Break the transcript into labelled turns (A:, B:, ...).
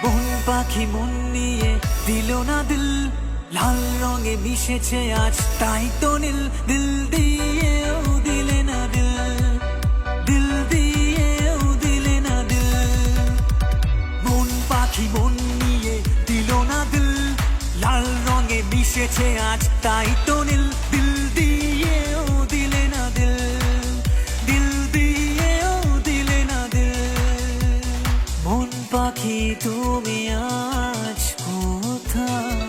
A: কোন পাখি মন নিয়ে দিল না দিল, লাল রঙে মিশেছে আজ তাই তো নীল। দিল দিয়েও দিলে না দিল, দিল দিয়েও দিলে না দিল। মন পাখি মন নিয়ে দিল না দিল, লাল রঙে মিশেছে আজ তাই তো নীল। দিল দিয়েও দিলে না দিল, দিল দিয়েও দিলে না দিল। মন পাখি তুমি আজ কোথায়?